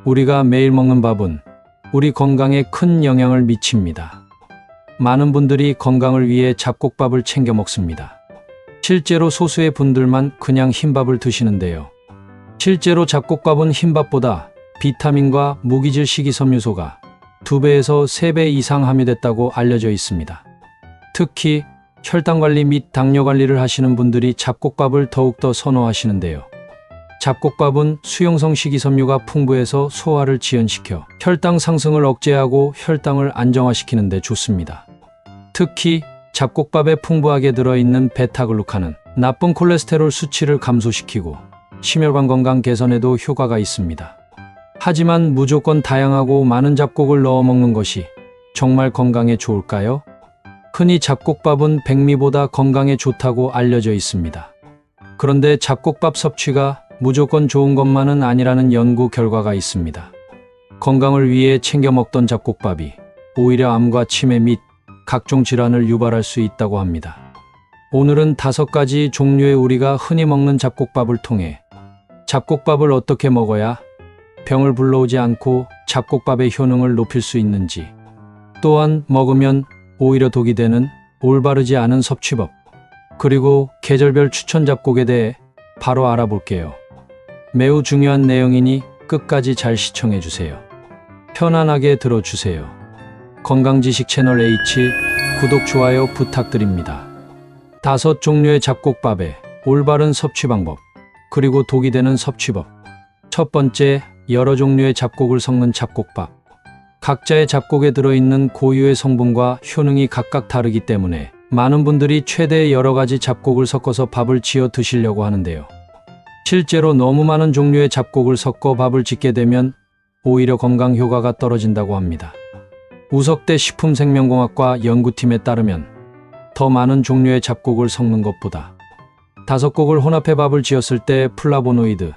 우리가 매일 먹는 밥은 우리 건강에 큰 영향을 미칩니다. 많은 분들이 건강을 위해 잡곡밥을 챙겨 먹습니다. 실제로 소수의 분들만 그냥 흰밥을 드시는데요. 실제로 잡곡밥은 흰밥보다 비타민과 무기질 식이섬유소가 2배에서 3배 이상 함유됐다고 알려져 있습니다. 특히 혈당 관리 및 당뇨 관리를 하시는 분들이 잡곡밥을 더욱더 선호하시는데요. 잡곡밥은 수용성 식이섬유가 풍부해서 소화를 지연시켜 혈당 상승을 억제하고 혈당을 안정화시키는 데 좋습니다. 특히 잡곡밥에 풍부하게 들어있는 베타글루칸은 나쁜 콜레스테롤 수치를 감소시키고 심혈관 건강 개선에도 효과가 있습니다. 하지만 무조건 다양하고 많은 잡곡을 넣어 먹는 것이 정말 건강에 좋을까요? 흔히 잡곡밥은 백미보다 건강에 좋다고 알려져 있습니다. 그런데 잡곡밥 섭취가 무조건 좋은 것만은 아니라는 연구 결과가 있습니다. 건강을 위해 챙겨 먹던 잡곡밥이 오히려 암과 치매 및 각종 질환을 유발할 수 있다고 합니다. 오늘은 5가지 종류의 우리가 흔히 먹는 잡곡밥을 통해 잡곡밥을 어떻게 먹어야 병을 불러오지 않고 잡곡밥의 효능을 높일 수 있는지, 또한 먹으면 오히려 독이 되는 올바르지 않은 섭취법, 그리고 계절별 추천 잡곡에 대해 바로 알아볼게요. 매우 중요한 내용이니 끝까지 잘 시청해주세요. 편안하게 들어주세요. 건강지식 채널 H 구독, 좋아요 부탁드립니다. 5종류의 잡곡밥의 올바른 섭취 방법, 그리고 독이 되는 섭취법. 첫 번째, 여러 종류의 잡곡을 섞는 잡곡밥. 각자의 잡곡에 들어있는 고유의 성분과 효능이 각각 다르기 때문에 많은 분들이 최대 여러 가지 잡곡을 섞어서 밥을 지어 드시려고 하는데요. 실제로 너무 많은 종류의 잡곡을 섞어 밥을 짓게 되면 오히려 건강 효과가 떨어진다고 합니다. 우석대 식품생명공학과 연구팀에 따르면 더 많은 종류의 잡곡을 섞는 것보다 5곡을 혼합해 밥을 지었을 때 플라보노이드,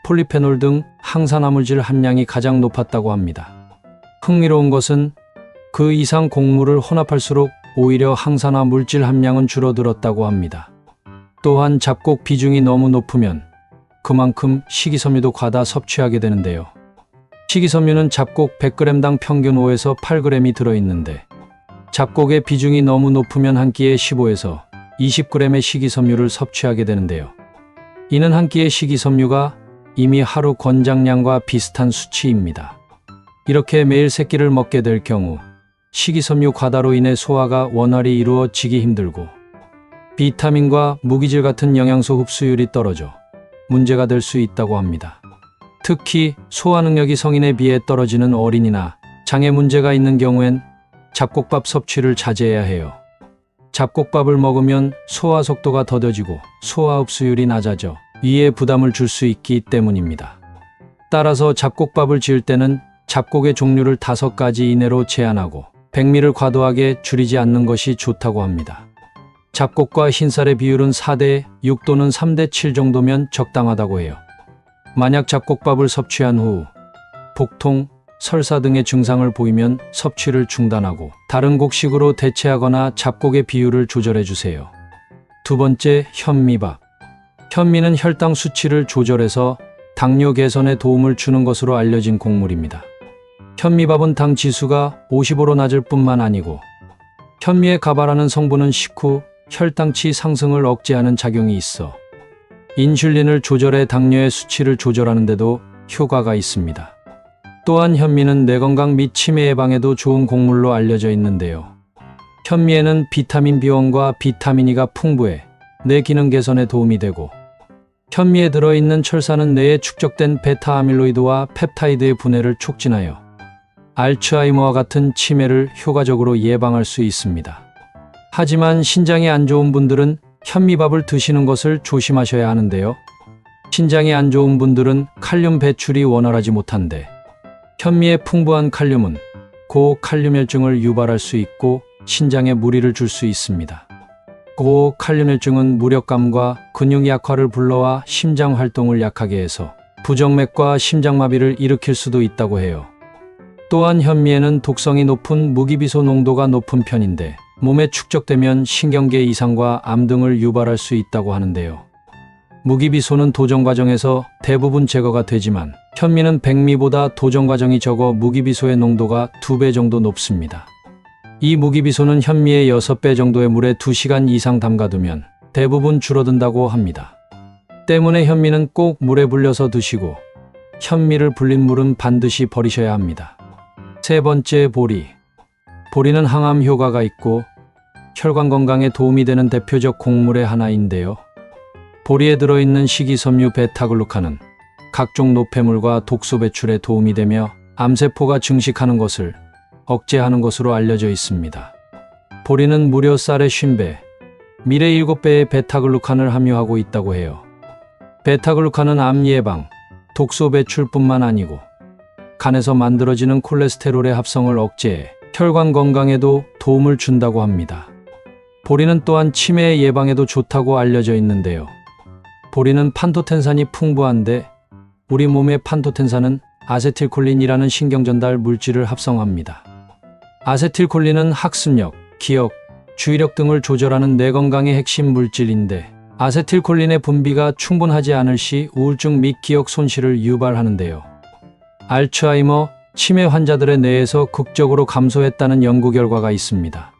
폴리페놀 등 항산화물질 함량이 가장 높았다고 합니다. 흥미로운 것은 그 이상 곡물을 혼합할수록 오히려 항산화 물질 함량은 줄어들었다고 합니다. 또한 잡곡 비중이 너무 높으면 그만큼 식이섬유도 과다 섭취하게 되는데요. 식이섬유는 잡곡 100g당 평균 5에서 8g이 들어있는데 잡곡의 비중이 너무 높으면 한 끼에 15에서 20g의 식이섬유를 섭취하게 되는데요. 이는 한 끼의 식이섬유가 이미 하루 권장량과 비슷한 수치입니다. 이렇게 매일 3끼를 먹게 될 경우 식이섬유 과다로 인해 소화가 원활히 이루어지기 힘들고 비타민과 무기질 같은 영양소 흡수율이 떨어져 문제가 될 수 있다고 합니다. 특히 소화 능력이 성인에 비해 떨어지는 어린이나 장애 문제가 있는 경우엔 잡곡밥 섭취를 자제해야 해요. 잡곡밥을 먹으면 소화 속도가 더뎌지고 소화 흡수율이 낮아져 위에 부담을 줄 수 있기 때문입니다. 따라서 잡곡밥을 지을 때는 잡곡의 종류를 5가지 이내로 제한하고 백미를 과도하게 줄이지 않는 것이 좋다고 합니다. 잡곡과 흰쌀의 비율은 4:6 또는 3:7 정도면 적당하다고 해요. 만약 잡곡밥을 섭취한 후 복통, 설사 등의 증상을 보이면 섭취를 중단하고 다른 곡식으로 대체하거나 잡곡의 비율을 조절해 주세요. 두 번째, 현미밥. 현미는 혈당 수치를 조절해서 당뇨 개선에 도움을 주는 것으로 알려진 곡물입니다. 현미밥은 당 지수가 55로 낮을 뿐만 아니고 현미에 가바라는 성분은 식후 혈당치 상승을 억제하는 작용이 있어 인슐린을 조절해 당뇨의 수치를 조절하는 데도 효과가 있습니다. 또한 현미는 뇌 건강 및 치매 예방에도 좋은 곡물로 알려져 있는데요. 현미에는 비타민 B1과 비타민 E가 풍부해 뇌 기능 개선에 도움이 되고 현미에 들어있는 철사는 뇌에 축적된 베타 아밀로이드와 펩타이드의 분해를 촉진하여 알츠하이머와 같은 치매를 효과적으로 예방할 수 있습니다. 하지만 신장이 안 좋은 분들은 현미밥을 드시는 것을 조심하셔야 하는데요. 신장이 안 좋은 분들은 칼륨 배출이 원활하지 못한데 현미의 풍부한 칼륨은 고칼륨혈증을 유발할 수 있고 신장에 무리를 줄 수 있습니다. 고칼륨혈증은 무력감과 근육 약화를 불러와 심장 활동을 약하게 해서 부정맥과 심장마비를 일으킬 수도 있다고 해요. 또한 현미에는 독성이 높은 무기비소 농도가 높은 편인데 몸에 축적되면 신경계 이상과 암 등을 유발할 수 있다고 하는데요. 무기비소는 도정 과정에서 대부분 제거가 되지만 현미는 백미보다 도정 과정이 적어 무기비소의 농도가 2배 정도 높습니다. 이 무기비소는 현미의 6배 정도의 물에 2시간 이상 담가두면 대부분 줄어든다고 합니다. 때문에 현미는 꼭 물에 불려서 드시고 현미를 불린 물은 반드시 버리셔야 합니다. 세 번째, 보리. 보리는 항암 효과가 있고 혈관 건강에 도움이 되는 대표적 곡물의 하나인데요. 보리에 들어있는 식이섬유 베타글루칸은 각종 노폐물과 독소 배출에 도움이 되며 암세포가 증식하는 것을 억제하는 것으로 알려져 있습니다. 보리는 무려 쌀의 50배, 밀의 7배의 베타글루칸을 함유하고 있다고 해요. 베타글루칸은 암 예방, 독소 배출뿐만 아니고 간에서 만들어지는 콜레스테롤의 합성을 억제해 혈관 건강에도 도움을 준다고 합니다. 보리는 또한 치매 예방에도 좋다고 알려져 있는데요. 보리는 판토텐산이 풍부한데 우리 몸의 판토텐산은 아세틸콜린이라는 신경전달 물질을 합성합니다. 아세틸콜린은 학습력, 기억, 주의력 등을 조절하는 뇌 건강의 핵심 물질인데 아세틸콜린의 분비가 충분하지 않을 시 우울증 및 기억 손실을 유발하는데요. 알츠하이머, 치매 환자들의 뇌에서 극적으로 감소했다는 연구 결과가 있습니다.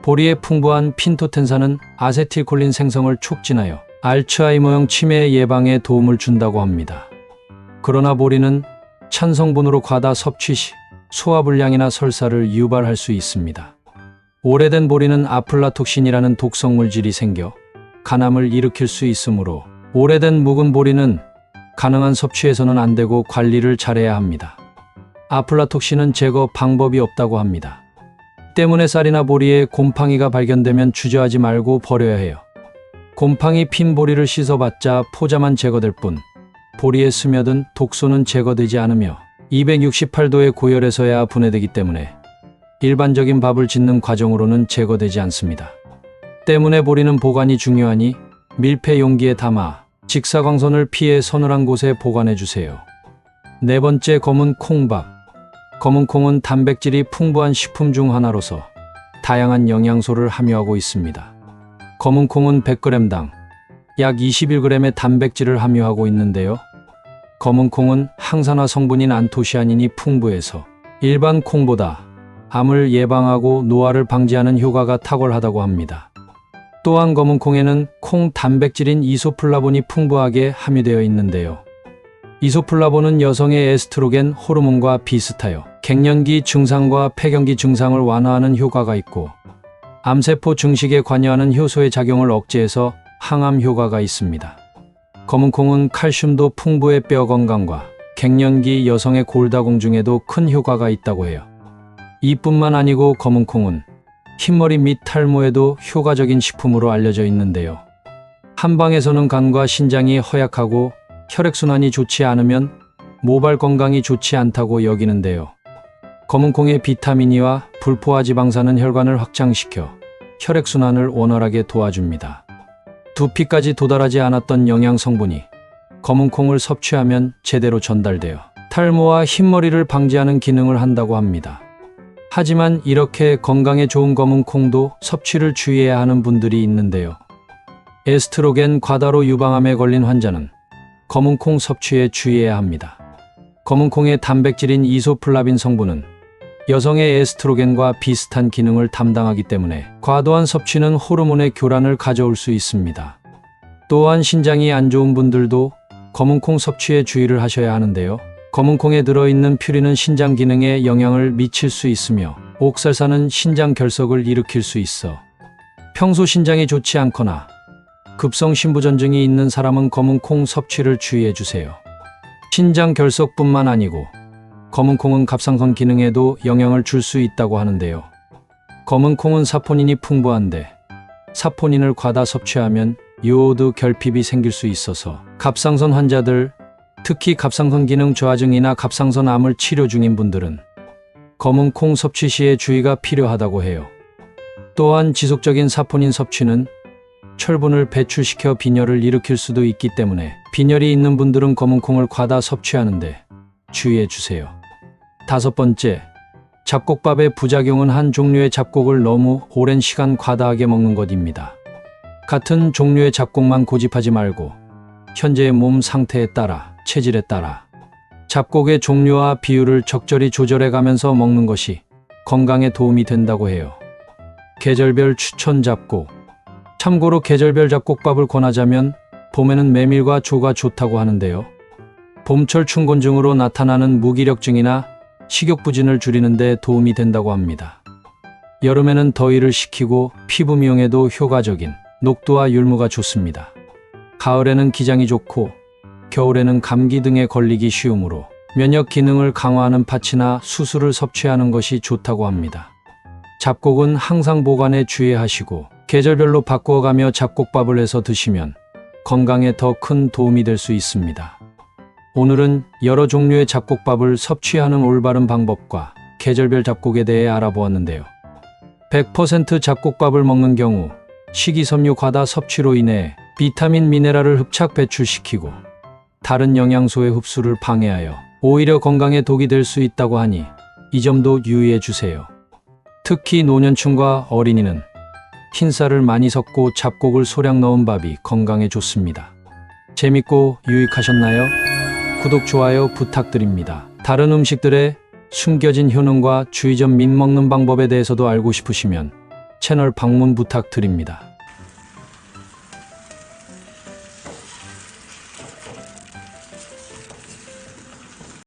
보리의 풍부한 핀토텐산은 아세틸콜린 생성을 촉진하여 알츠하이머형 치매 예방에 도움을 준다고 합니다. 그러나 보리는 찬 성분으로 과다 섭취 시 소화불량이나 설사를 유발할 수 있습니다. 오래된 보리는 아플라톡신이라는 독성 물질이 생겨 간암을 일으킬 수 있으므로 오래된 묵은 보리는 가능한 섭취해서는 안 되고 관리를 잘해야 합니다. 아플라톡신은 제거 방법이 없다고 합니다. 때문에 쌀이나 보리에 곰팡이가 발견되면 주저하지 말고 버려야 해요. 곰팡이 핀 보리를 씻어봤자 포자만 제거될 뿐 보리에 스며든 독소는 제거되지 않으며 268도의 고열에서야 분해되기 때문에 일반적인 밥을 짓는 과정으로는 제거되지 않습니다. 때문에 보리는 보관이 중요하니 밀폐 용기에 담아 직사광선을 피해 서늘한 곳에 보관해 주세요. 네 번째, 검은 콩밥. 검은 콩은 단백질이 풍부한 식품 중 하나로서 다양한 영양소를 함유하고 있습니다. 검은 콩은 100g당 약 21g의 단백질을 함유하고 있는데요. 검은 콩은 항산화 성분인 안토시아닌이 풍부해서 일반 콩보다 암을 예방하고 노화를 방지하는 효과가 탁월하다고 합니다. 또한 검은 콩에는 콩 단백질인 이소플라본이 풍부하게 함유되어 있는데요. 이소플라본은 여성의 에스트로겐 호르몬과 비슷하여 갱년기 증상과 폐경기 증상을 완화하는 효과가 있고 암세포 증식에 관여하는 효소의 작용을 억제해서 항암 효과가 있습니다. 검은 콩은 칼슘도 풍부해 뼈 건강과 갱년기 여성의 골다공증에도 큰 효과가 있다고 해요. 이뿐만 아니고 검은 콩은 흰머리 및 탈모에도 효과적인 식품으로 알려져 있는데요. 한방에서는 간과 신장이 허약하고 혈액순환이 좋지 않으면 모발 건강이 좋지 않다고 여기는데요. 검은 콩의 비타민 E와 불포화 지방산은 혈관을 확장시켜 혈액순환을 원활하게 도와줍니다. 두피까지 도달하지 않았던 영양 성분이 검은 콩을 섭취하면 제대로 전달되어 탈모와 흰머리를 방지하는 기능을 한다고 합니다. 하지만 이렇게 건강에 좋은 검은 콩도 섭취를 주의해야 하는 분들이 있는데요. 에스트로겐 과다로 유방암에 걸린 환자는 검은 콩 섭취에 주의해야 합니다. 검은 콩의 단백질인 이소플라빈 성분은 여성의 에스트로겐과 비슷한 기능을 담당하기 때문에 과도한 섭취는 호르몬의 교란을 가져올 수 있습니다. 또한 신장이 안 좋은 분들도 검은 콩 섭취에 주의를 하셔야 하는데요. 검은 콩에 들어있는 퓨린은 신장 기능에 영향을 미칠 수 있으며 옥살사는 신장 결석을 일으킬 수 있어 평소 신장이 좋지 않거나 급성 신부전증이 있는 사람은 검은 콩 섭취를 주의해 주세요. 신장 결석뿐만 아니고 검은 콩은 갑상선 기능에도 영향을 줄 수 있다고 하는데요. 검은 콩은 사포닌이 풍부한데 사포닌을 과다 섭취하면 요오드 결핍이 생길 수 있어서 갑상선 환자들, 특히 갑상선 기능 저하증이나 갑상선 암을 치료 중인 분들은 검은 콩 섭취 시에 주의가 필요하다고 해요. 또한 지속적인 사포닌 섭취는 철분을 배출시켜 빈혈을 일으킬 수도 있기 때문에 빈혈이 있는 분들은 검은 콩을 과다 섭취하는데 주의해 주세요. 다섯 번째, 잡곡밥의 부작용은 한 종류의 잡곡을 너무 오랜 시간 과다하게 먹는 것입니다. 같은 종류의 잡곡만 고집하지 말고 현재의 몸 상태에 따라, 체질에 따라 잡곡의 종류와 비율을 적절히 조절해 가면서 먹는 것이 건강에 도움이 된다고 해요. 계절별 추천 잡곡. 참고로 계절별 잡곡밥을 권하자면 봄에는 메밀과 조가 좋다고 하는데요. 봄철 춘곤증으로 나타나는 무기력증이나 식욕부진을 줄이는 데 도움이 된다고 합니다. 여름에는 더위를 식히고 피부 미용에도 효과적인 녹두와 율무가 좋습니다. 가을에는 기장이 좋고 겨울에는 감기 등에 걸리기 쉬우므로 면역 기능을 강화하는 파치나 수수를 섭취하는 것이 좋다고 합니다. 잡곡은 항상 보관에 주의하시고 계절별로 바꾸어가며 잡곡밥을 해서 드시면 건강에 더 큰 도움이 될 수 있습니다. 오늘은 여러 종류의 잡곡밥을 섭취하는 올바른 방법과 계절별 잡곡에 대해 알아보았는데요. 100% 잡곡밥을 먹는 경우 식이섬유 과다 섭취로 인해 비타민, 미네랄을 흡착 배출시키고 다른 영양소의 흡수를 방해하여 오히려 건강에 독이 될 수 있다고 하니 이 점도 유의해 주세요. 특히 노년층과 어린이는 흰쌀을 많이 섞고 잡곡을 소량 넣은 밥이 건강에 좋습니다. 재밌고 유익하셨나요? 구독, 좋아요 부탁드립니다. 다른 음식들의 숨겨진 효능과 주의점 및 먹는 방법에 대해서도 알고 싶으시면 채널 방문 부탁드립니다.